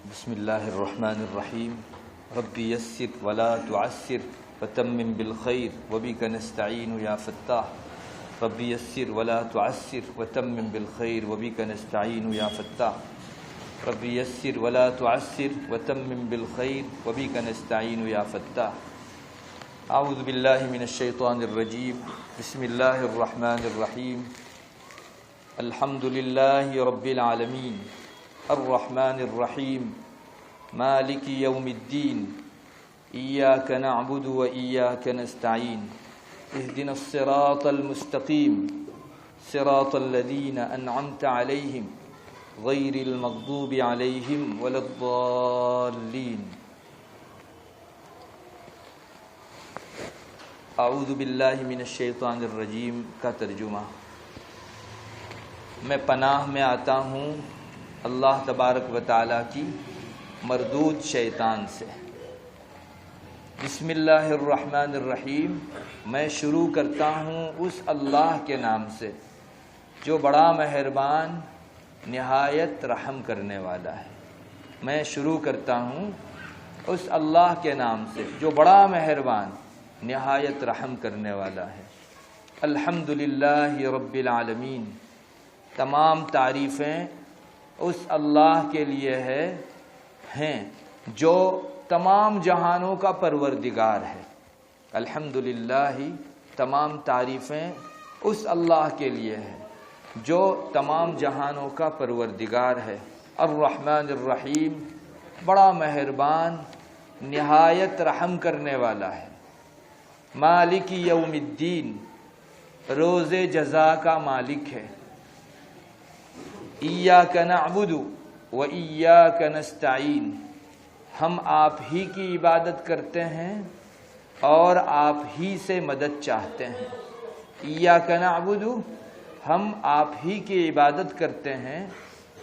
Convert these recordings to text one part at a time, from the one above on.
بسم اللہ الرحمن الرحیم رب یسر ولا تعسر وتمم بالخیر وبک نستعین یا فتاح رب یسر ولا تعسر وتمم بالخیر وبک نستعین یا فتاح رب یسر ولا تعسر وتمم بالخیر وبک نستعین یا فتاح اعوذ باللہ من الشیطان الرجیم بسم اللہ الرحمن الرحیم الحمد للہ رب العالمین الرحمن الرحیم مالک یوم الدین ایاک نعبد و ایاک نستعین اہدنا الصراط المستقیم صراط الذین انعمت علیہم غیر المغضوب علیہم ولا الضالین اعوذ باللہ من الشیطان الرجیم کا ترجمہ۔ میں پناہ میں آتا ہوں اللہ تبارک و تعالیٰ کی مردود شیطان سے۔ بسم اللہ الرحمن الرحیم، میں شروع کرتا ہوں اس اللہ کے نام سے جو بڑا مہربان نہایت رحم کرنے والا ہے۔ میں شروع کرتا ہوں اس اللہ کے نام سے جو بڑا مہربان نہایت رحم کرنے والا ہے۔ الحمدللہ رب العالمین، تمام تعریفیں اس اللہ کے لیے ہیں جو تمام جہانوں کا پروردگار ہے۔ الحمدللہ، تمام تعریفیں اس اللہ کے لیے ہیں جو تمام جہانوں کا پروردگار ہے۔ الرحمن الرحیم، بڑا مہربان نہایت رحم کرنے والا ہے۔ مالک یوم الدین، روز جزا کا مالک ہے۔ ایاک نعبد و ایاک نستعین، ہم آپ ہی کی عبادت کرتے ہیں اور آپ ہی سے مدد چاہتے ہیں۔ ایاک نعبد، ہم آپ ہی کی عبادت کرتے ہیں،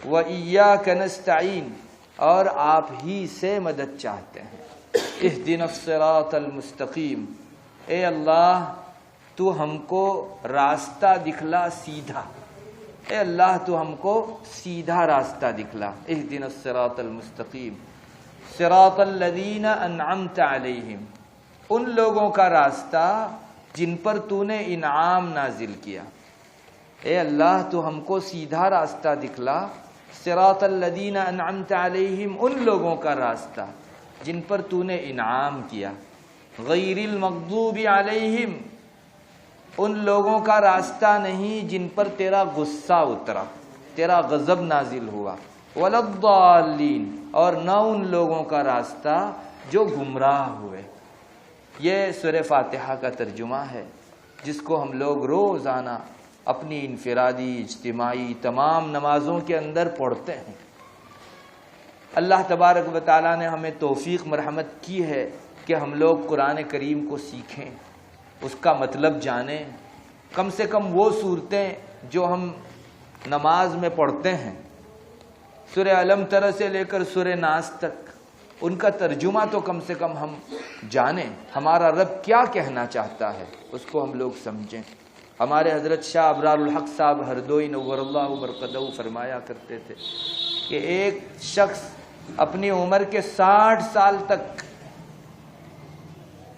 و ایاک نستعین، اور آپ ہی سے مدد چاہتے ہیں۔ اہدنا الصراط المستقیم، اے اللہ تو ہم کو راستہ دکھلا سیدھا، اے اللہ تو ہم کو سیدھا راستہ دکھلا۔ اہدنا الصراط المستقیم صراط الذین انعمت علیہم، ان لوگوں کا راستہ جن پر تو نے انعام نازل کیا۔ اے اللہ تو ہم کو سیدھا راستہ دکھلا، صراط الذین انعمت علیہم، ان لوگوں کا راستہ جن پر تو نے انعام کیا۔ غیر المغضوب علیہم، ان لوگوں کا راستہ نہیں جن پر تیرا غصہ اترا، تیرا غضب نازل ہوا۔ ولا الضالین، اور نہ ان لوگوں کا راستہ جو گمراہ ہوئے۔ یہ سورہ فاتحہ کا ترجمہ ہے جس کو ہم لوگ روزانہ اپنی انفرادی، اجتماعی تمام نمازوں کے اندر پڑھتے ہیں۔ اللہ تبارک و تعالیٰ نے ہمیں توفیق مرحمت کی ہے کہ ہم لوگ قرآن کریم کو سیکھیں، اس کا مطلب جانیں۔ کم سے کم وہ صورتیں جو ہم نماز میں پڑھتے ہیں، سورہ علم تر سے لے کر سورہ ناس تک، ان کا ترجمہ تو کم سے کم ہم جانیں، ہمارا رب کیا کہنا چاہتا ہے اس کو ہم لوگ سمجھیں۔ ہمارے حضرت شاہ ابرار الحق صاحب ہردوئی نور اللہ برکتہ فرمایا کرتے تھے کہ ایک شخص اپنی عمر کے 60 سال تک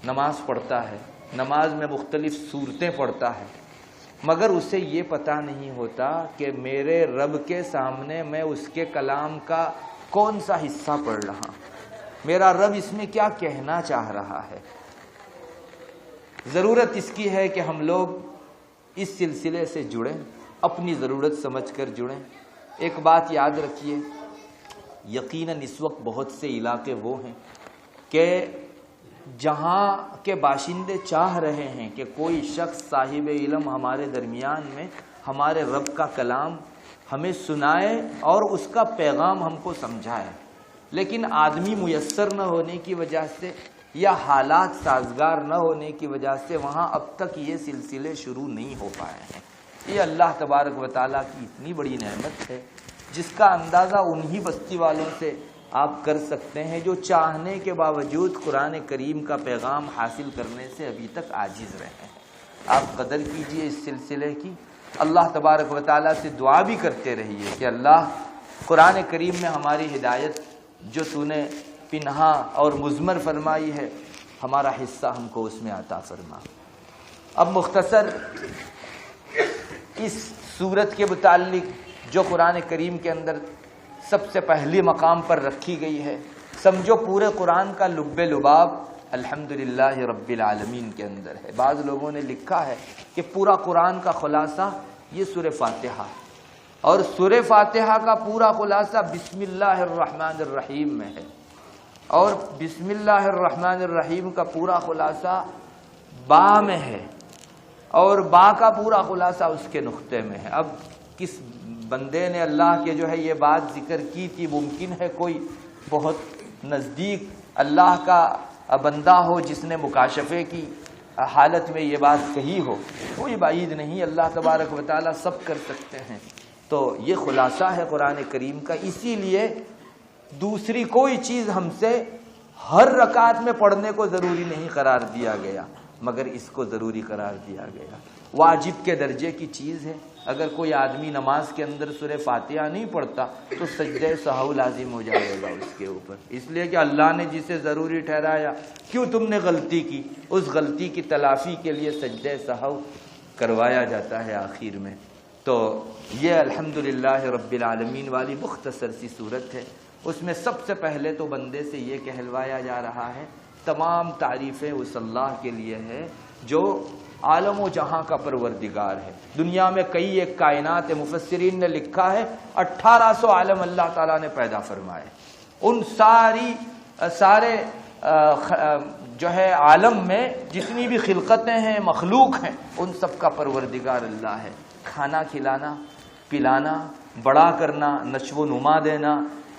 نماز پڑھتا ہے، نماز میں مختلف صورتیں پڑھتا ہے، مگر اسے یہ پتہ نہیں ہوتا کہ میرے رب کے سامنے میں اس کے کلام کا کون سا حصہ پڑھ رہا ہوں، میرا رب اس میں کیا کہنا چاہ رہا ہے۔ ضرورت اس کی ہے کہ ہم لوگ اس سلسلے سے جڑیں، اپنی ضرورت سمجھ کر جڑیں۔ ایک بات یاد رکھیے، یقیناً اس وقت بہت سے علاقے وہ ہیں کہ جہاں کے باشندے چاہ رہے ہیں کہ کوئی شخص صاحب علم ہمارے درمیان میں ہمارے رب کا کلام ہمیں سنائے اور اس کا پیغام ہم کو سمجھائے، لیکن آدمی میسر نہ ہونے کی وجہ سے یا حالات سازگار نہ ہونے کی وجہ سے وہاں اب تک یہ سلسلے شروع نہیں ہو پائے ہیں۔ یہ اللہ تبارک و تعالیٰ کی اتنی بڑی نعمت ہے جس کا اندازہ انہی بستی والوں سے آپ کر سکتے ہیں جو چاہنے کے باوجود قرآن کریم کا پیغام حاصل کرنے سے ابھی تک عاجز رہے ہیں۔ آپ قدر کیجئے اس سلسلے کی، اللہ تبارک و تعالیٰ سے دعا بھی کرتے رہیے کہ اللہ قرآن کریم میں ہماری ہدایت جو تو نے پنہا اور مضمر فرمائی ہے، ہمارا حصہ ہم کو اس میں عطا فرما۔ اب مختصر اس سورت کے متعلق جو قرآن کریم کے اندر سب سے پہلی مقام پر رکھی گئی ہے، سمجھو پورے قرآن کا لب لباب الحمدللہ رب العالمین کے اندر ہے۔ بعض لوگوں نے لکھا ہے کہ پورا قرآن کا خلاصہ یہ سورہ فاتحہ، اور سورہ فاتحہ کا پورا خلاصہ بسم اللہ الرحمن الرحیم میں ہے، اور بسم اللہ الرحمن الرحیم کا پورا خلاصہ با میں ہے، اور با کا پورا خلاصہ اس کے نقطے میں ہے۔ اب کس بندے نے اللہ کے جو ہے یہ بات ذکر کی تھی، ممکن ہے کوئی بہت نزدیک اللہ کا بندہ ہو جس نے مکاشفے کی حالت میں یہ بات کہی ہو، کوئی بعید نہیں، اللہ تبارک و تعالی سب کر سکتے ہیں۔ تو یہ خلاصہ ہے قرآن کریم کا، اسی لیے دوسری کوئی چیز ہم سے ہر رکعت میں پڑھنے کو ضروری نہیں قرار دیا گیا، مگر اس کو ضروری قرار دیا گیا۔ واجب کے درجے کی چیز ہے، اگر کوئی آدمی نماز کے اندر سورہ فاتحہ نہیں پڑھتا تو سجدہ سہو لازم ہو جائے گا اس کے اوپر، اس لیے کہ اللہ نے جسے ضروری ٹھہرایا، کیوں تم نے غلطی کی، اس غلطی کی تلافی کے لیے سجدہ سہو کروایا جاتا ہے آخر میں۔ تو یہ الحمدللہ رب العالمین والی مختصر سی صورت ہے، اس میں سب سے پہلے تو بندے سے یہ کہلوایا جا رہا ہے تمام تعریفیں اس اللہ کے لیے ہے جو عالم و جہاں کا پروردگار ہے۔ دنیا میں کئی ایک کائنات، مفسرین نے لکھا ہے 1800 عالم اللہ تعالیٰ نے پیدا فرمائے، ان سارے جو ہے عالم میں جتنی بھی خلقتیں ہیں، مخلوق ہیں، ان سب کا پروردگار اللہ ہے۔ کھانا کھلانا، پلانا، بڑا کرنا، نشو و نما دینا،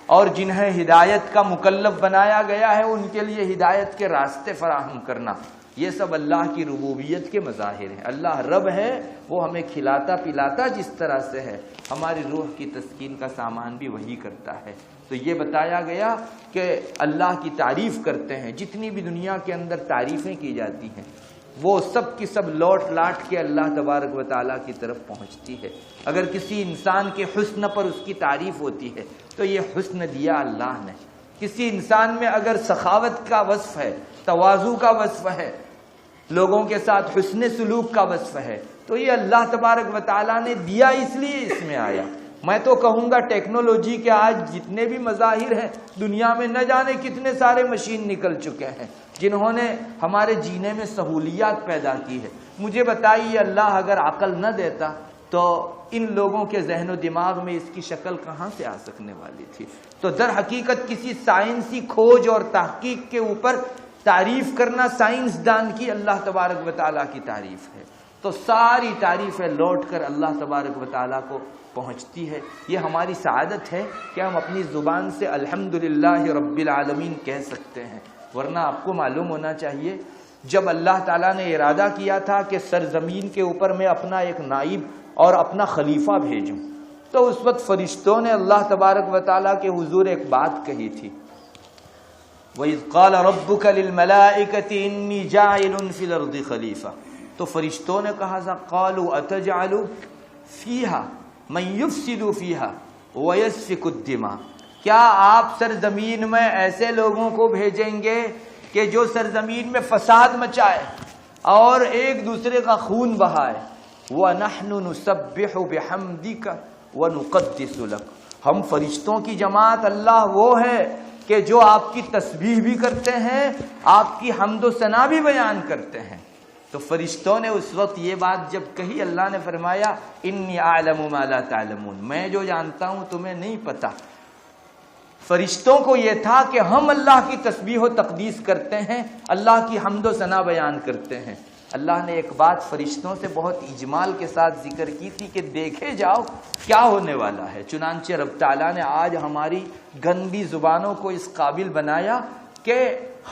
اور جنہیں ہدایت کا مکلف بنایا گیا ہے ان کے لیے ہدایت کے راستے فراہم کرنا، یہ سب اللہ کی ربوبیت کے مظاہر ہیں۔ اللہ رب ہے، وہ ہمیں کھلاتا پلاتا جس طرح سے ہے، ہماری روح کی تسکین کا سامان بھی وہی کرتا ہے۔ تو یہ بتایا گیا کہ اللہ کی تعریف کرتے ہیں، جتنی بھی دنیا کے اندر تعریفیں کی جاتی ہیں وہ سب کی سب لوٹ لاٹ کے اللہ تبارک و تعالیٰ کی طرف پہنچتی ہے۔ اگر کسی انسان کے حسن پر اس کی تعریف ہوتی ہے تو یہ حسن دیا اللہ نے۔ کسی انسان میں اگر سخاوت کا وصف ہے، تواضع کا وصف ہے، لوگوں کے ساتھ حسن سلوک کا وصف ہے، تو یہ اللہ تبارک و تعالیٰ نے دیا، اس لیے اس میں آیا۔ میں تو کہوں گا ٹیکنالوجی کے آج جتنے بھی مظاہر ہیں دنیا میں، نہ جانے کتنے سارے مشین نکل چکے ہیں جنہوں نے ہمارے جینے میں سہولیات پیدا کی ہے۔ مجھے بتائیے اللہ اگر عقل نہ دیتا تو ان لوگوں کے ذہن و دماغ میں اس کی شکل کہاں سے آ سکنے والی تھی؟ تو در حقیقت کسی سائنسی کھوج اور تحقیق کے اوپر تعریف کرنا سائنسدان کی اللہ تبارک و تعالیٰ کی تعریف ہے۔ تو ساری تعریفیں لوٹ کر اللہ تبارک و تعالیٰ کو پہنچتی ہے۔ یہ ہماری سعادت ہے کہ ہم اپنی زبان سے الحمدللہ رب العالمین کہہ سکتے ہیں، ورنہ آپ کو معلوم ہونا چاہیے جب اللہ تعالیٰ نے ارادہ کیا تھا کہ سرزمین کے اوپر میں اپنا ایک نائب اور اپنا خلیفہ بھیجوں، تو اس وقت فرشتوں نے اللہ تبارک و تعالیٰ کے حضور ایک بات کہی تھی، وَإِذْ قَالَ رَبُّكَ لِلْمَلَائِكَةِ إِنِّي جَاعِلٌ فِي الْأَرْضِ خَلِيفَةً، تو فرشتوں نے کہا تھا قَالُوا أَتَجْعَلُ فِيهَا مَن يُفْسِدُ فِيهَا وَيَسْفِكُ الدِّمَاءَ، کیا آپ سرزمین میں ایسے لوگوں کو بھیجیں گے کہ جو سرزمین میں فساد مچائے اور ایک دوسرے کا خون بہائے؟ وَنَحْنُ نُسَبِّحُ بِحَمْدِكَ وَنُقَدِّسُ لَكَ، ہم فرشتوں کی جماعت اللہ وہ ہے کہ جو آپ کی تسبیح بھی کرتے ہیں، آپ کی حمد و ثنا بھی بیان کرتے ہیں۔ تو فرشتوں نے اس وقت یہ بات جب کہی، اللہ نے فرمایا انی اعلم ما لا تعلمون، میں جو جانتا ہوں تمہیں نہیں پتا۔ فرشتوں کو یہ تھا کہ ہم اللہ کی تسبیح و تقدیس کرتے ہیں، اللہ کی حمد و ثنا بیان کرتے ہیں۔ اللہ نے ایک بات فرشتوں سے بہت اجمال کے ساتھ ذکر کی تھی کہ دیکھے جاؤ کیا ہونے والا ہے، چنانچہ رب تعالیٰ نے آج ہماری گندی زبانوں کو اس قابل بنایا کہ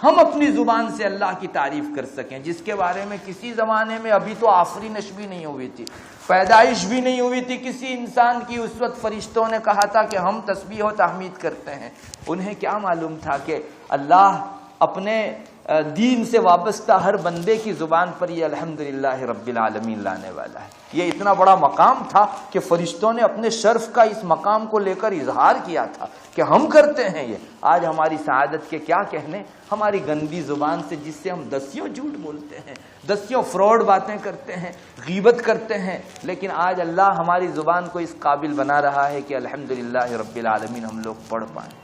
ہم اپنی زبان سے اللہ کی تعریف کر سکیں، جس کے بارے میں کسی زمانے میں ابھی تو آفرینش بھی نہیں ہوئی تھی، پیدائش بھی نہیں ہوئی تھی کسی انسان کی، اس وقت فرشتوں نے کہا تھا کہ ہم تسبیح و تحمید کرتے ہیں۔ انہیں کیا معلوم تھا کہ اللہ اپنے دین سے وابستہ ہر بندے کی زبان پر یہ الحمدللہ رب العالمین لانے والا ہے۔ یہ اتنا بڑا مقام تھا کہ فرشتوں نے اپنے شرف کا اس مقام کو لے کر اظہار کیا تھا کہ ہم کرتے ہیں یہ۔ آج ہماری سعادت کے کیا کہنے، ہماری گندی زبان سے جس سے ہم دسیوں جھوٹ بولتے ہیں، دسیوں فراڈ باتیں کرتے ہیں، غیبت کرتے ہیں، لیکن آج اللہ ہماری زبان کو اس قابل بنا رہا ہے کہ الحمدللہ رب العالمین ہم لوگ پڑھ پائیں۔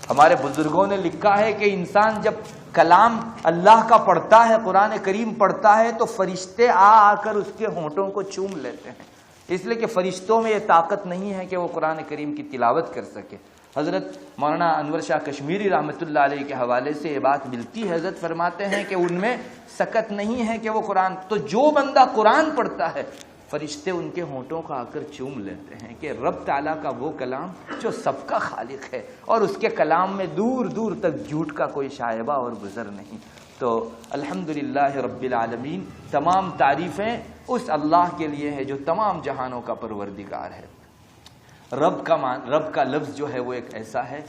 ہمارے بزرگوں نے لکھا ہے کہ انسان جب کلام اللہ کا پڑھتا ہے، قرآن کریم پڑھتا ہے، تو فرشتے آ کر اس کے ہونٹوں کو چوم لیتے ہیں، اس لیے کہ فرشتوں میں یہ طاقت نہیں ہے کہ وہ قرآن کریم کی تلاوت کر سکے۔ حضرت مولانا انور شاہ کشمیری رحمۃ اللہ علیہ کے حوالے سے یہ بات ملتی ہے، حضرت فرماتے ہیں کہ ان میں سکت نہیں ہے کہ وہ قرآن، تو جو بندہ قرآن پڑھتا ہے فرشتے ان کے ہونٹوں کو آ کر چوم لیتے ہیں کہ رب تعالیٰ کا وہ کلام جو سب کا خالق ہے، اور اس کے کلام میں دور دور تک جھوٹ کا کوئی شائبہ اور گزر نہیں۔ تو الحمدللہ رب العالمین، تمام تعریفیں اس اللہ کے لیے ہے جو تمام جہانوں کا پروردگار ہے۔ رب کا لفظ جو ہے وہ ایک ایسا ہے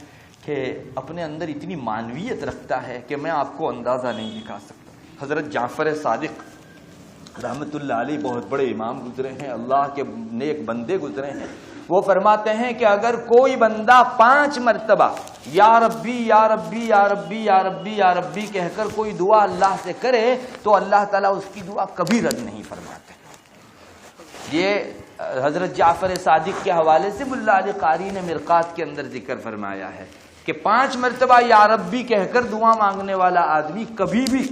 کہ اپنے اندر اتنی معنویت رکھتا ہے کہ میں آپ کو اندازہ نہیں دکھا سکتا۔ حضرت جعفر صادق رحمت اللہ علیہ بہت بڑے امام گزرے ہیں، اللہ کے نیک بندے گزرے ہیں، وہ فرماتے ہیں کہ اگر کوئی بندہ 5 مرتبہ یا ربی یا ربی یا ربی یا ربی یا ربی کہہ کر کوئی دعا اللہ سے کرے تو اللہ تعالیٰ اس کی دعا کبھی رد نہیں فرماتے۔ یہ حضرت جعفر صادق کے حوالے سے ملا علی قاری نے مرقات کے اندر ذکر فرمایا ہے کہ 5 مرتبہ یا ربی کہہ کر دعا مانگنے والا آدمی کبھی بھی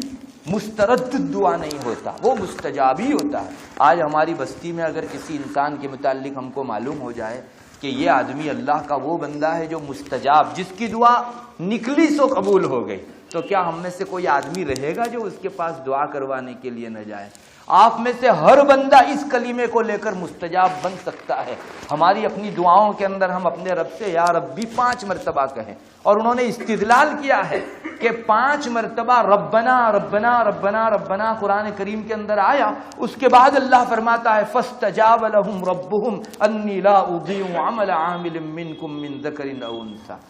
مسترد دعا نہیں ہوتا، وہ مستجاب ہی ہوتا ہے۔ آج ہماری بستی میں اگر کسی انسان کے متعلق ہم کو معلوم ہو جائے کہ یہ آدمی اللہ کا وہ بندہ ہے جو مستجاب، جس کی دعا نکلی سو قبول ہو گئی، تو کیا ہم میں سے کوئی آدمی رہے گا جو اس کے پاس دعا کروانے کے لیے نہ جائے؟ آپ میں سے ہر بندہ اس کلمے کو لے کر مستجاب بن سکتا ہے۔ ہماری اپنی دعاؤں کے اندر ہم اپنے رب سے یا ربی 5 مرتبہ کہیں، اور انہوں نے استدلال کیا ہے کہ 5 مرتبہ ربنا ربنا ربنا ربنا قرآن کریم کے اندر آیا، اس کے بعد اللہ فرماتا ہے فاستجاب لهم ربهم انی لا اضیع عمل عامل منکم من ذکر او انثی،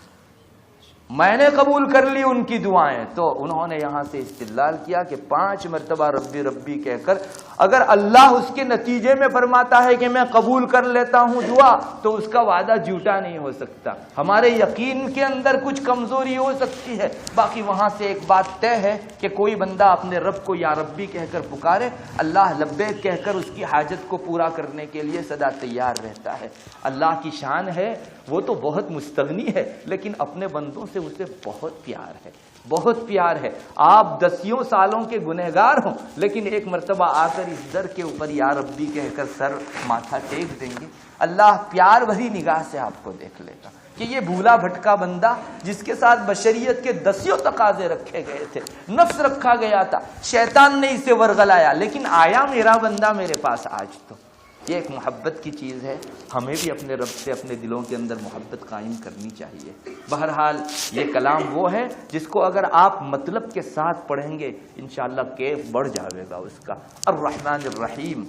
میں نے قبول کر لی ان کی دعائیں۔ تو انہوں نے یہاں سے استدلال کیا کہ 5 مرتبہ ربی ربی کہہ کر اگر اللہ اس کے نتیجے میں فرماتا ہے کہ میں قبول کر لیتا ہوں دعا، تو اس کا وعدہ جھوٹا نہیں ہو سکتا۔ ہمارے یقین کے اندر کچھ کمزوری ہو سکتی ہے، باقی وہاں سے ایک بات طے ہے کہ کوئی بندہ اپنے رب کو یا ربی کہہ کر پکارے، اللہ لبیک کہہ کر اس کی حاجت کو پورا کرنے کے لیے سدا تیار رہتا ہے۔ اللہ کی شان ہے، وہ تو بہت مستغنی ہے، لیکن اپنے بندوں سے اسے بہت پیار ہے، بہت پیار ہے۔ آپ 10 سالوں کے گنہگار ہوں، لیکن ایک مرتبہ آ کر اس در کے اوپر یا ربی کہہ کر سر ماتھا ٹیک دیں گے، اللہ پیار بھری نگاہ سے آپ کو دیکھ لے گا کہ یہ بھولا بھٹکا بندہ جس کے ساتھ بشریت کے 10 تقاضے رکھے گئے تھے، نفس رکھا گیا تھا، شیطان نے اسے ورغلایا، لیکن آیا میرا بندہ میرے پاس آج۔ تو یہ ایک محبت کی چیز ہے، ہمیں بھی اپنے رب سے اپنے دلوں کے اندر محبت قائم کرنی چاہیے۔ بہرحال یہ کلام وہ ہے جس کو اگر آپ مطلب کے ساتھ پڑھیں گے انشاءاللہ کیف بڑھ جاوے گا اس کا۔ الرحمن الرحیم،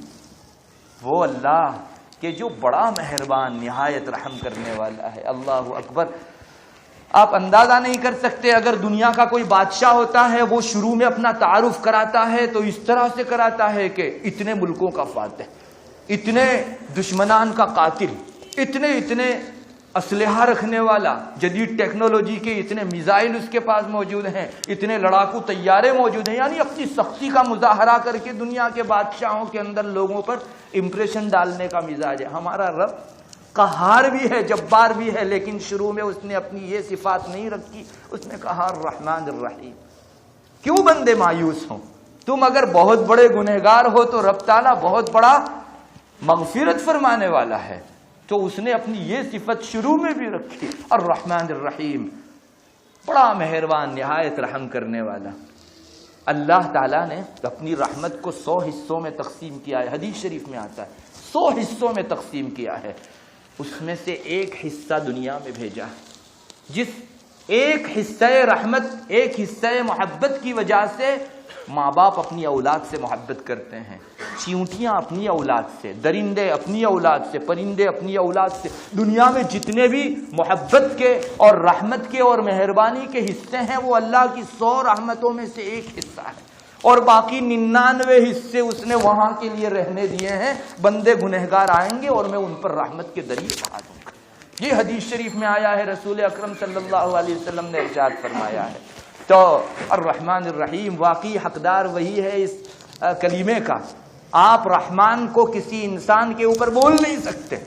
وہ اللہ کہ جو بڑا مہربان نہایت رحم کرنے والا ہے۔ اللہ اکبر، آپ اندازہ نہیں کر سکتے، اگر دنیا کا کوئی بادشاہ ہوتا ہے وہ شروع میں اپنا تعارف کراتا ہے تو اس طرح سے کراتا ہے کہ اتنے ملکوں کا فاتح، اتنے دشمنان کا قاتل، اتنے اسلحہ رکھنے والا، جدید ٹیکنالوجی کے اتنے میزائل اس کے پاس موجود ہیں، اتنے لڑاکو طیارے موجود ہیں، یعنی اپنی سختی کا مظاہرہ کر کے دنیا کے بادشاہوں کے اندر لوگوں پر امپریشن ڈالنے کا مزاج ہے۔ ہمارا رب قہار بھی ہے، جبار بھی ہے، لیکن شروع میں اس نے اپنی یہ صفات نہیں رکھی، اس نے کہا الرحمن الرحیم۔ کیوں بندے مایوس ہوں؟ تم اگر بہت بڑے گنہگار ہو تو رب تعالیٰ بہت بڑا مغفرت فرمانے والا ہے، تو اس نے اپنی یہ صفت شروع میں بھی رکھی، الرحمن الرحیم، بڑا مہربان نہایت رحم کرنے والا۔ اللہ تعالیٰ نے اپنی رحمت کو 100 حصوں میں تقسیم کیا ہے، حدیث شریف میں آتا ہے 100 حصوں میں تقسیم کیا ہے، اس میں سے ایک حصہ دنیا میں بھیجا، جس ایک حصہ رحمت، ایک حصہ محبت کی وجہ سے ماں باپ اپنی اولاد سے محبت کرتے ہیں، چیونٹیاں اپنی اولاد سے، درندے اپنی اولاد سے، پرندے اپنی اولاد سے، دنیا میں جتنے بھی محبت کے اور رحمت کے اور مہربانی کے حصے ہیں وہ اللہ کی 100 رحمتوں میں سے ایک حصہ ہے، اور باقی 99 حصے اس نے وہاں کے لیے رہنے دیے ہیں۔ بندے گنہگار آئیں گے اور میں ان پر رحمت کے دریائے بہا دوں گا۔ یہ حدیث شریف میں آیا ہے، رسول اکرم صلی اللہ علیہ وسلم نے ارشاد فرمایا ہے۔ تو الرحمن الرحیم، واقعی حقدار وہی ہے اس کلمے کا۔ آپ رحمان کو کسی انسان کے اوپر بول نہیں سکتے،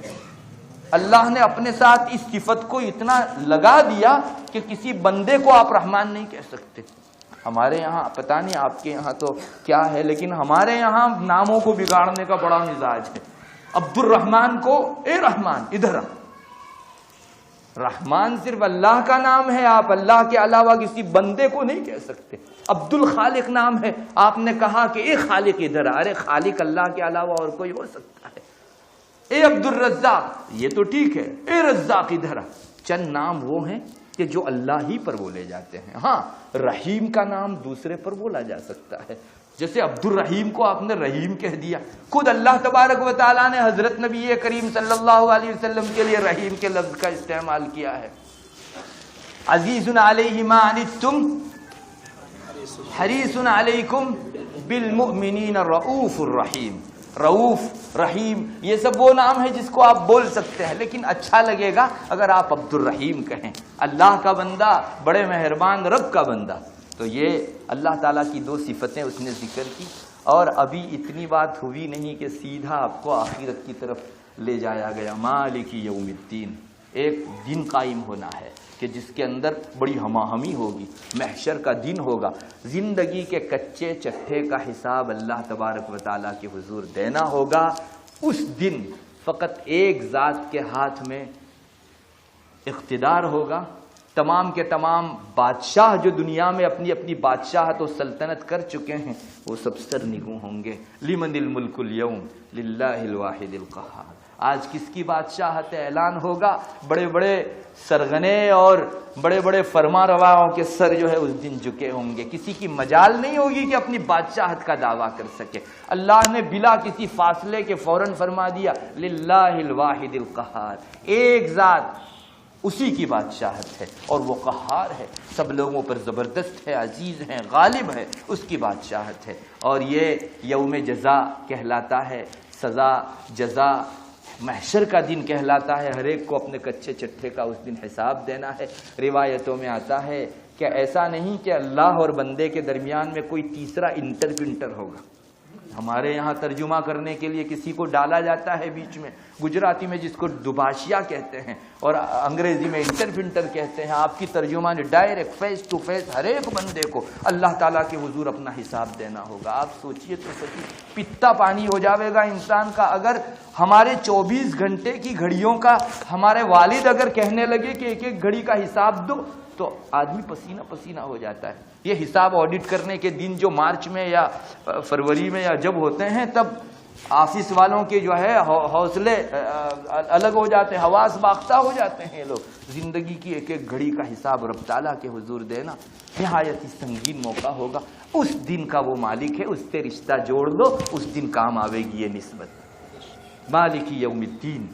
اللہ نے اپنے ساتھ اس صفت کو اتنا لگا دیا کہ کسی بندے کو آپ رحمان نہیں کہہ سکتے۔ ہمارے یہاں پتہ نہیں آپ کے یہاں تو کیا ہے، لیکن ہمارے یہاں ناموں کو بگاڑنے کا بڑا مزاج ہے۔ عبد الرحمان کو اے رحمان ادھر آ، رحمان صرف اللہ کا نام ہے، آپ اللہ کے علاوہ کسی بندے کو نہیں کہہ سکتے۔ عبد الخالق نام ہے، آپ نے کہا کہ اے خالق ادھر آ، ارے خالق اللہ کے علاوہ اور کوئی ہو سکتا ہے۔ اے عبد الرزاق، یہ تو ٹھیک ہے، اے رزاق ادھر آ۔ چند نام وہ ہیں کہ جو اللہ ہی پر بولے جاتے ہیں۔ ہاں، رحیم کا نام دوسرے پر بولا جا سکتا ہے، جیسے عبد الرحیم کو آپ نے رحیم کہہ دیا۔ خود اللہ تبارک و تعالیٰ نے حضرت نبی کریم صلی اللہ علیہ وسلم کے لیے رحیم کے لفظ کا استعمال کیا ہے۔ عزیز علیہ ما عنتم حریص علیکم بالمؤمنین رؤوف الرحیم۔ رؤوف، رحیم، یہ سب وہ نام ہے جس کو آپ بول سکتے ہیں، لیکن اچھا لگے گا اگر آپ عبد الرحیم کہیں، اللہ کا بندہ، بڑے مہربان رب کا بندہ۔ تو یہ اللہ تعالیٰ کی 2 صفتیں اس نے ذکر کی، اور ابھی اتنی بات ہوئی نہیں کہ سیدھا آپ کو آخرت کی طرف لے جایا گیا۔ مالک یوم الدین، ایک دن قائم ہونا ہے کہ جس کے اندر بڑی ہماہمی ہوگی، محشر کا دن ہوگا، زندگی کے کچے چٹھے کا حساب اللہ تبارک و تعالیٰ کے حضور دینا ہوگا۔ اس دن فقط ایک ذات کے ہاتھ میں اقتدار ہوگا، تمام کے تمام بادشاہ جو دنیا میں اپنی اپنی بادشاہت و سلطنت کر چکے ہیں وہ سب سرنگوں ہوں گے۔ لمن الملک اليوم للہ الواحد القہار۔ آج کس کی بادشاہت اعلان ہوگا، بڑے بڑے سرغنے اور بڑے بڑے فرما رواؤں کے سر جو ہے اس دن جھکے ہوں گے، کسی کی مجال نہیں ہوگی کہ اپنی بادشاہت کا دعویٰ کر سکے۔ اللہ نے بلا کسی فاصلے کے فوراً فرما دیا للہ الواحد القہار، ایک ذات اسی کی بادشاہت ہے اور وہ قہار ہے، سب لوگوں پر زبردست ہے، عزیز ہے، غالب ہے، اس کی بادشاہت ہے۔ اور یہ یوم جزا کہلاتا ہے، سزا جزا محشر کا دن کہلاتا ہے۔ ہر ایک کو اپنے کچے چٹھے کا اس دن حساب دینا ہے۔ روایتوں میں آتا ہے کہ ایسا نہیں کہ اللہ اور بندے کے درمیان میں کوئی تیسرا انٹرپرینٹر ہوگا۔ ہمارے یہاں ترجمہ کرنے کے لیے کسی کو ڈالا جاتا ہے بیچ میں، گجراتی میں جس کو دباشیا کہتے ہیں اور انگریزی میں انٹرپرینٹر کہتے ہیں۔ آپ کی ترجمان ڈائریکٹ فیس ٹو فیس ہر ایک بندے کو اللہ تعالیٰ کے حضور اپنا حساب دینا ہوگا۔ آپ سوچئے تو سچی پتا پانی ہو جاوے گا انسان کا اگر ہمارے 24 گھنٹے کی گھڑیوں کا ہمارے والد اگر کہنے لگے کہ ایک ایک گھڑی کا حساب دو تو آدمی پسینہ پسینہ ہو جاتا ہے۔ یہ حساب آڈٹ کرنے کے دن جو مارچ میں یا فروری میں یا جب ہوتے ہیں تب آفس والوں کے جو ہے حوصلے الگ ہو جاتے ہیں، حواس باختہ ہو جاتے ہیں۔ لوگ زندگی کی ایک ایک گھڑی کا حساب رب تعالیٰ کے حضور دینا نہایت ہی سنگین موقع ہوگا۔ اس دن کا وہ مالک ہے، اس سے رشتہ جوڑ دو، اس دن کام آوے گی یہ نسبت۔ مالک یوم الدین،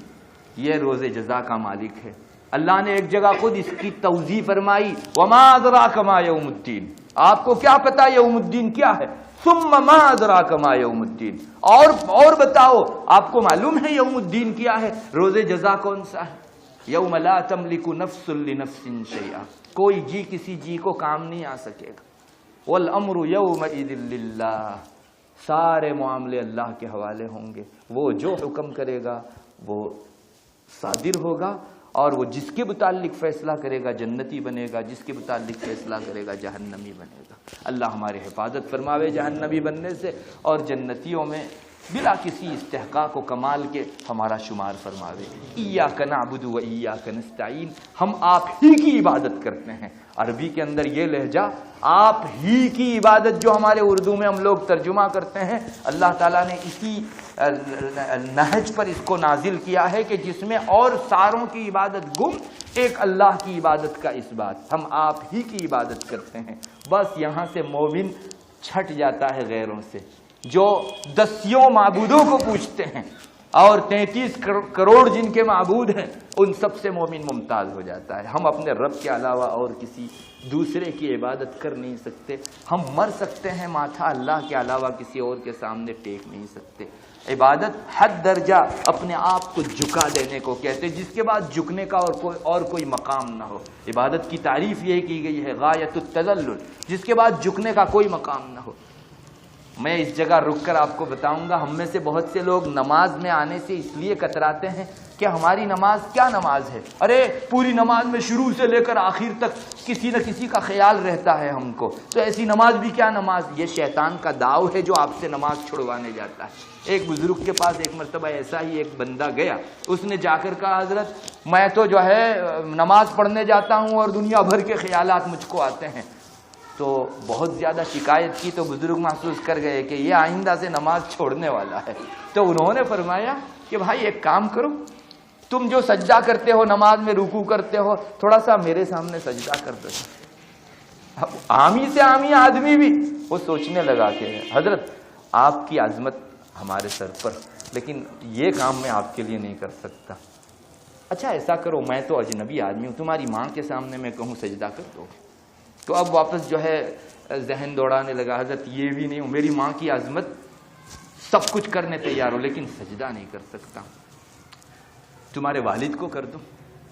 یہ روز جزا کا مالک ہے۔ اللہ نے ایک جگہ خود اس کی توضیح فرمائی، وما ادراک ما یوم الدین، آپ کو کیا پتا یوم الدین کیا ہے؟ ثم ما ادراک ما یوم الدین، اور بتاؤ آپ کو معلوم ہے یوم الدین کیا ہے؟ روز جزا کون سا ہے؟ یوم لا تملک نفس لنفس شیئا، کوئی جی کسی جی کو کام نہیں آ سکے گا۔ والامر یومئذ للہ، سارے معاملے اللہ کے حوالے ہوں گے، وہ جو حکم کرے گا وہ صادر ہوگا، اور وہ جس کے متعلق فیصلہ کرے گا جنتی بنے گا، جس کے متعلق فیصلہ کرے گا جہنمی بنے گا۔ اللہ ہماری حفاظت فرماوے جہنمی بننے سے، اور جنتیوں میں بلا کسی استحقاق و کمال کے ہمارا شمار فرماوے۔ ایاک نعبد و ایاک نستعین، ہم آپ ہی کی عبادت کرتے ہیں۔ عربی کے اندر یہ لہجہ آپ ہی کی عبادت جو ہمارے اردو میں ہم لوگ ترجمہ کرتے ہیں، اللہ تعالیٰ نے اسی نہج پر اس کو نازل کیا ہے کہ جس میں اور ساروں کی عبادت گم، ایک اللہ کی عبادت کا اس بات، ہم آپ ہی کی عبادت کرتے ہیں۔ بس یہاں سے مومن چھٹ جاتا ہے غیروں سے، جو دسیوں معبودوں کو پوجتے ہیں اور 33 کروڑ جن کے معبود ہیں، ان سب سے مومن ممتاز ہو جاتا ہے۔ ہم اپنے رب کے علاوہ اور کسی دوسرے کی عبادت کر نہیں سکتے، ہم مر سکتے ہیں، ماتھا اللہ کے علاوہ کسی اور کے سامنے ٹیک نہیں سکتے۔ عبادت حد درجہ اپنے آپ کو جھکا دینے کو کہتے ہیں، جس کے بعد جھکنے کا اور کوئی مقام نہ ہو۔ عبادت کی تعریف یہ کی گئی ہے غایت التذلل، جس کے بعد جھکنے کا کوئی مقام نہ ہو۔ میں اس جگہ رک کر آپ کو بتاؤں گا، ہم میں سے بہت سے لوگ نماز میں آنے سے اس لیے کتراتے ہیں کہ ہماری نماز کیا نماز ہے، ارے پوری نماز میں شروع سے لے کر آخر تک کسی نہ کسی کا خیال رہتا ہے ہم کو، تو ایسی نماز بھی کیا نماز۔ یہ شیطان کا داؤ ہے جو آپ سے نماز چھڑوانے جاتا ہے۔ ایک بزرگ کے پاس ایک مرتبہ ایسا ہی ایک بندہ گیا، اس نے جا کر کہا حضرت میں تو جو ہے نماز پڑھنے جاتا ہوں اور دنیا بھر کے خیالات مجھ کو آتے ہیں۔ تو بہت زیادہ شکایت کی تو بزرگ محسوس کر گئے کہ یہ آئندہ سے نماز چھوڑنے والا ہے۔ تو انہوں نے فرمایا کہ بھائی ایک کام کرو، تم جو سجدہ کرتے ہو نماز میں، رکوع کرتے ہو، تھوڑا سا میرے سامنے سجدہ کر دو۔ اب عامی سے عامی آدمی بھی وہ سوچنے لگا کہ حضرت آپ کی عظمت ہمارے سر پر، لیکن یہ کام میں آپ کے لیے نہیں کر سکتا۔ اچھا ایسا کرو، میں تو اجنبی آدمی ہوں، تمہاری ماں کے سامنے میں کہوں سجدہ کر دو۔ تو اب واپس جو ہے ذہن دوڑانے لگا، حضرت یہ بھی نہیں ہوں، میری ماں کی عظمت سب کچھ کرنے تیار ہو لیکن سجدہ نہیں کر سکتا۔ تمہارے والد کو کر دو،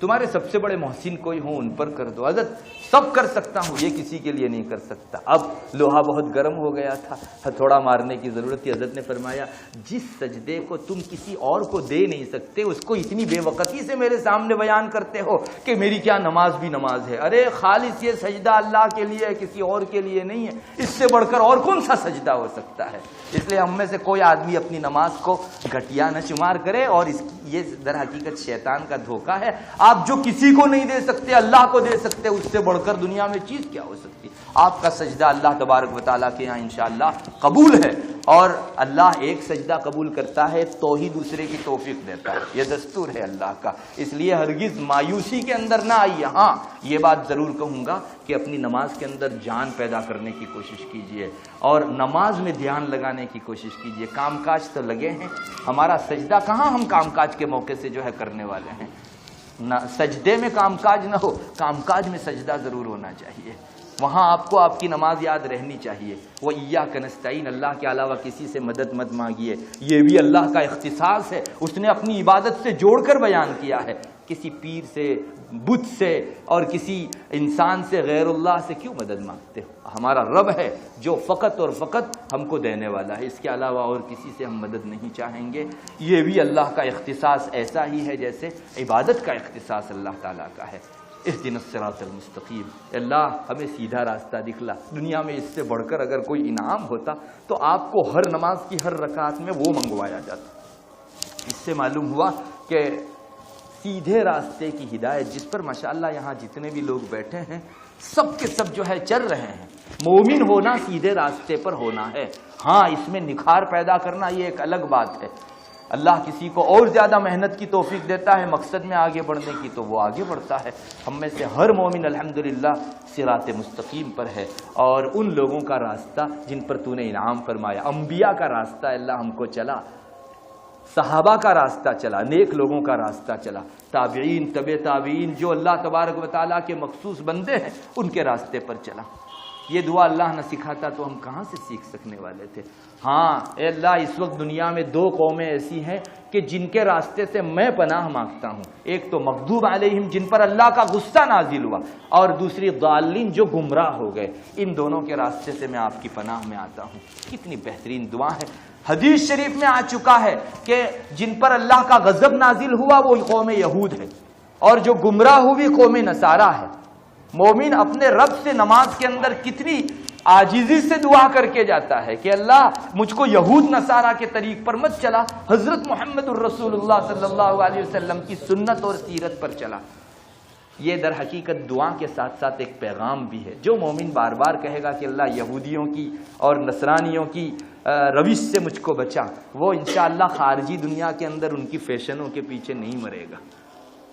تمہارے سب سے بڑے محسن کوئی ہوں ان پر کر دو۔ حضرت سب کر سکتا ہوں، یہ کسی کے لیے نہیں کر سکتا۔ اب لوہا بہت گرم ہو گیا تھا، ہتھوڑا مارنے کی ضرورت تھی۔ حضرت نے فرمایا جس سجدے کو تم کسی اور کو دے نہیں سکتے، اس کو اتنی بے وقتی سے میرے سامنے بیان کرتے ہو کہ میری کیا نماز بھی نماز ہے۔ ارے خالص یہ سجدہ اللہ کے لیے ہے، کسی اور کے لیے نہیں ہے، اس سے بڑھ کر اور کون سا سجدہ ہو سکتا ہے۔ اس لیے ہم میں سے کوئی آدمی اپنی نماز کو گھٹیا نہ شمار کرے، اور یہ در حقیقت شیطان کا دھوکہ ہے۔ آپ جو کسی کو نہیں دے سکتے اللہ کو دے سکتے، اس سے بڑھ کر دنیا میں چیز کیا ہو سکتی۔ آپ کا سجدہ اللہ تبارک و تعالیٰ کے یہاں انشاءاللہ قبول ہے، اور اللہ ایک سجدہ قبول کرتا ہے تو ہی دوسرے کی توفیق دیتا ہے، یہ دستور ہے اللہ کا۔ اس لیے ہرگز مایوسی کے اندر نہ آئیے۔ ہاں یہ بات ضرور کہوں گا کہ اپنی نماز کے اندر جان پیدا کرنے کی کوشش کیجیے، اور نماز میں دھیان لگانے کی کوشش کیجیے۔ کام کاج تو لگے ہیں، ہمارا سجدہ کہاں ہم کام کاج کے موقع سے جو ہے کرنے والے ہیں۔ نہ سجدے میں کام کاج نہ ہو، کام کاج میں سجدہ ضرور ہونا چاہیے۔ وہاں آپ کو آپ کی نماز یاد رہنی چاہیے۔ وہ ایاک نستعین، اللہ کے علاوہ کسی سے مدد مت مانگیے، یہ بھی اللہ کا اختصاص ہے، اس نے اپنی عبادت سے جوڑ کر بیان کیا ہے۔ کسی پیر سے، بت سے اور کسی انسان سے، غیر اللہ سے کیوں مدد مانگتے ہو؟ ہمارا رب ہے جو فقط اور فقط ہم کو دینے والا ہے، اس کے علاوہ اور کسی سے ہم مدد نہیں چاہیں گے۔ یہ بھی اللہ کا اختصاص ایسا ہی ہے جیسے عبادت کا اختصاص اللہ تعالیٰ کا ہے۔ اہدنا الصراط المستقیم، اللہ ہمیں سیدھا راستہ دکھلا۔ دنیا میں اس سے بڑھ کر اگر کوئی انعام ہوتا تو آپ کو ہر نماز کی ہر رکعت میں وہ منگوایا جاتا۔ اس سے معلوم ہوا کہ سیدھے راستے کی ہدایت جس پر ماشاءاللہ یہاں جتنے بھی لوگ بیٹھے ہیں سب کے سب جو ہے چل رہے ہیں، مومن ہونا سیدھے راستے پر ہونا ہے۔ ہاں اس میں نکھار پیدا کرنا یہ ایک الگ بات ہے، اللہ کسی کو اور زیادہ محنت کی توفیق دیتا ہے مقصد میں آگے بڑھنے کی تو وہ آگے بڑھتا ہے۔ ہم میں سے ہر مومن الحمدللہ صراط مستقیم پر ہے، اور ان لوگوں کا راستہ جن پر تو نے انعام فرمایا، انبیاء کا راستہ اللہ ہم کو چلا، صحابہ کا راستہ چلا، نیک لوگوں کا راستہ چلا، تابعین، تبع تابعین جو اللہ تبارک و تعالیٰ کے مخصوص بندے ہیں ان کے راستے پر چلا۔ یہ دعا اللہ نہ سکھاتا تو ہم کہاں سے سیکھ سکنے والے تھے۔ ہاں اے اللہ اس وقت دنیا میں دو قومیں ایسی ہیں کہ جن کے راستے سے میں پناہ مانگتا ہوں، ایک تو مغضوب علیہم جن پر اللہ کا غصہ نازل ہوا، اور دوسری ضالین جو گمراہ ہو گئے۔ ان دونوں کے راستے سے میں آپ کی پناہ میں آتا ہوں۔ کتنی بہترین دعا ہے، حدیث شریف میں آ چکا ہے کہ جن پر اللہ کا غضب نازل ہوا وہ قوم یہود ہے، اور جو گمراہ ہوئی قوم نصارہ ہے۔ مومن اپنے رب سے نماز کے اندر کتنی عاجزی سے دعا کر کے جاتا ہے کہ اللہ مجھ کو یہود نصارہ کے طریق پر مت چلا، حضرت محمد الرسول اللہ صلی اللہ علیہ وسلم کی سنت اور سیرت پر چلا۔ یہ در حقیقت دعا کے ساتھ ساتھ ایک پیغام بھی ہے۔ جو مومن بار بار کہے گا کہ اللہ یہودیوں کی اور نصرانیوں کی روش سے مجھ کو بچا، وہ انشاءاللہ خارجی دنیا کے اندر ان کی فیشنوں کے پیچھے نہیں مرے گا،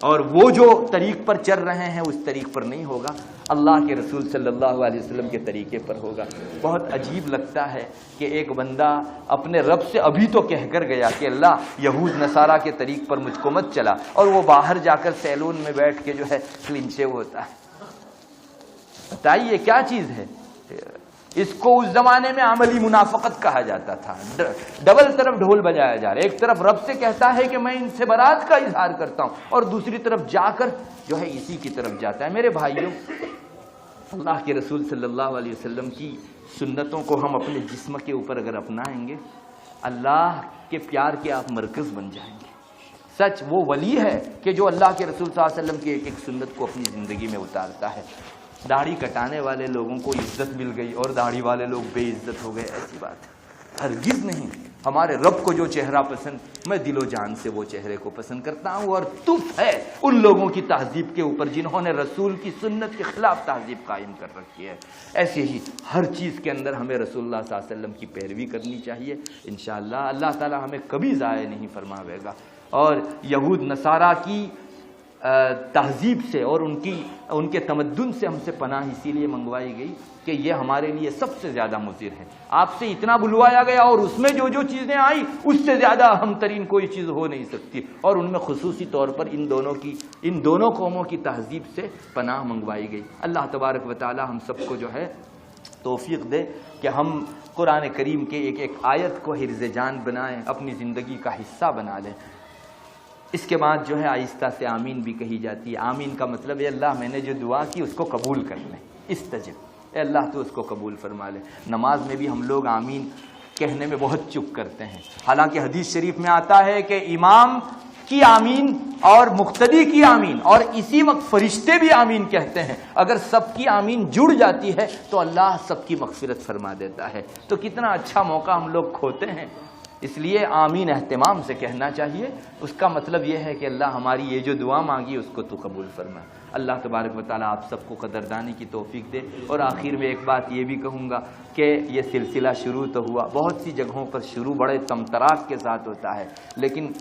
اور وہ جو طریق پر چل رہے ہیں اس طریق پر نہیں ہوگا، اللہ کے رسول صلی اللہ علیہ وسلم کے طریقے پر ہوگا۔ بہت عجیب لگتا ہے کہ ایک بندہ اپنے رب سے ابھی تو کہہ کر گیا کہ اللہ یہود نصارہ کے طریق پر مجھ کو مت چلا، اور وہ باہر جا کر سیلون میں بیٹھ کے جو ہے کلین شیو ہوتا ہے۔ بتائیے کیا چیز ہے؟ اس کو اس زمانے میں عملی منافقت کہا جاتا تھا۔ ڈبل طرف ڈھول بجایا جا رہا ہے، ایک طرف رب سے کہتا ہے کہ میں ان سے برات کا اظہار کرتا ہوں، اور دوسری طرف جا کر جو ہے اسی کی طرف جاتا ہے۔ میرے بھائیوں، اللہ کے رسول صلی اللہ علیہ وسلم کی سنتوں کو ہم اپنے جسم کے اوپر اگر اپنائیں گے، اللہ کے پیار کے آپ مرکز بن جائیں گے۔ سچ وہ ولی ہے کہ جو اللہ کے رسول صلی اللہ علیہ وسلم کی ایک ایک سنت کو اپنی زندگی میں اتارتا ہے۔ داڑھی کٹانے والے لوگوں کو عزت مل گئی اور داڑھی والے لوگ بے عزت ہو گئے، ایسی بات ہرگز نہیں۔ ہمارے رب کو جو چہرہ پسند، میں دل و جان سے وہ چہرے کو پسند کرتا ہوں، اور تف ہے ان لوگوں کی تہذیب کے اوپر جنہوں نے رسول کی سنت کے خلاف تہذیب قائم کر رکھی ہے۔ ایسے ہی ہر چیز کے اندر ہمیں رسول اللہ صلی اللہ علیہ وسلم کی پیروی کرنی چاہیے۔ انشاءاللہ اللہ تعالی ہمیں کبھی ضائع نہیں فرماوے گا۔ اور یہود نصارہ کی تہذیب سے اور ان کے تمدن سے ہم سے پناہ اسی لیے منگوائی گئی کہ یہ ہمارے لیے سب سے زیادہ مضر ہے۔ آپ سے اتنا بلوایا گیا اور اس میں جو جو چیزیں آئی اس سے زیادہ اہم ترین کوئی چیز ہو نہیں سکتی، اور ان میں خصوصی طور پر ان دونوں قوموں کی تہذیب سے پناہ منگوائی گئی۔ اللہ تبارک و تعالی ہم سب کو جو ہے توفیق دے کہ ہم قرآن کریم کے ایک ایک آیت کو حرز جان بنائیں، اپنی زندگی کا حصہ بنا لیں۔ اس کے بعد جو ہے آہستہ سے آمین بھی کہی جاتی ہے۔ آمین کا مطلب ہے اللہ میں نے جو دعا کی اس کو قبول کر لیں، استجب، اے اللہ تو اس کو قبول فرما لے۔ نماز میں بھی ہم لوگ آمین کہنے میں بہت چپ کرتے ہیں، حالانکہ حدیث شریف میں آتا ہے کہ امام کی آمین اور مقتدی کی آمین اور اسی وقت فرشتے بھی آمین کہتے ہیں۔ اگر سب کی آمین جڑ جاتی ہے تو اللہ سب کی مغفرت فرما دیتا ہے۔ تو کتنا اچھا موقع ہم لوگ کھوتے ہیں، اس لیے آمین اہتمام سے کہنا چاہیے۔ اس کا مطلب یہ ہے کہ اللہ ہماری یہ جو دعا مانگی اس کو تو قبول فرما۔ اللہ تبارک و تعالیٰ آپ سب کو قدردانی کی توفیق دے۔ اور آخر میں ایک بات یہ بھی کہوں گا کہ یہ سلسلہ شروع تو ہوا، بہت سی جگہوں پر شروع بڑے تمطراق کے ساتھ ہوتا ہے، لیکن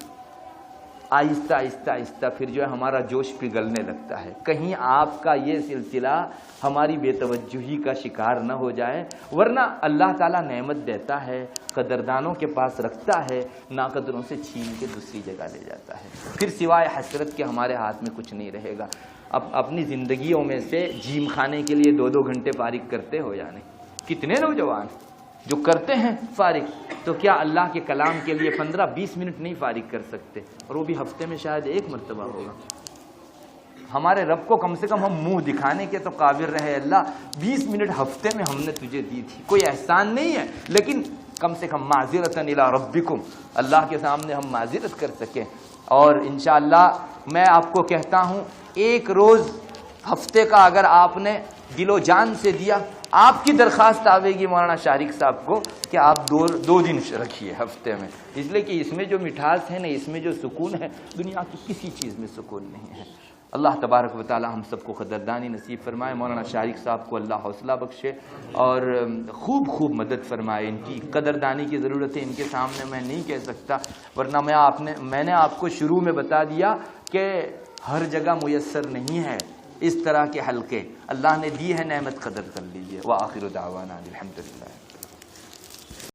آہستہ آہستہ آہستہ پھر جو ہے ہمارا جوش پگھلنے لگتا ہے۔ کہیں آپ کا یہ سلسلہ ہماری بے توجہی کا شکار نہ ہو جائے، ورنہ اللہ تعالیٰ نعمت دیتا ہے، قدردانوں کے پاس رکھتا ہے، ناقدروں سے چھین کے دوسری جگہ لے جاتا ہے۔ پھر سوائے حسرت کے ہمارے ہاتھ میں کچھ نہیں رہے گا۔ اب اپنی زندگیوں میں سے جیم کھانے کے لیے 2-2 گھنٹے فارغ کرتے ہو یا نہیں؟ کتنے نوجوان جو کرتے ہیں فارغ، تو کیا اللہ کے کلام کے لیے 15-20 منٹ نہیں فارغ کر سکتے؟ اور وہ بھی ہفتے میں شاید 1 مرتبہ ہوگا۔ ہمارے رب کو کم سے کم ہم منہ دکھانے کے تو قابل رہے، اللہ 20 منٹ ہفتے میں ہم نے تجھے دی تھی، کوئی احسان نہیں ہے، لیکن کم سے کم معذرتاً الی ربکم، اللہ کے سامنے ہم معذرت کر سکیں۔ اور انشاءاللہ میں آپ کو کہتا ہوں، ایک روز ہفتے کا اگر آپ نے دل و جان سے دیا، آپ کی درخواست آئے گی مولانا شارق صاحب کو کہ آپ 2 دن رکھیے ہفتے میں، اس لیے کہ اس میں جو مٹھاس ہے نا، اس میں جو سکون ہے، دنیا کی کسی چیز میں سکون نہیں ہے۔ اللہ تبارک و تعالی ہم سب کو قدردانی نصیب فرمائے، مولانا شارق صاحب کو اللہ حوصلہ بخشے اور خوب مدد فرمائے۔ ان کی قدردانی کی ضرورت ہے، ان کے سامنے میں نہیں کہہ سکتا، ورنہ میں نے آپ کو شروع میں بتا دیا کہ ہر جگہ میسر نہیں ہے اس طرح کے حلقے، اللہ نے دی ہے نعمت، قدر کر لیجئے۔ وآخر دعوانا الحمدللہ۔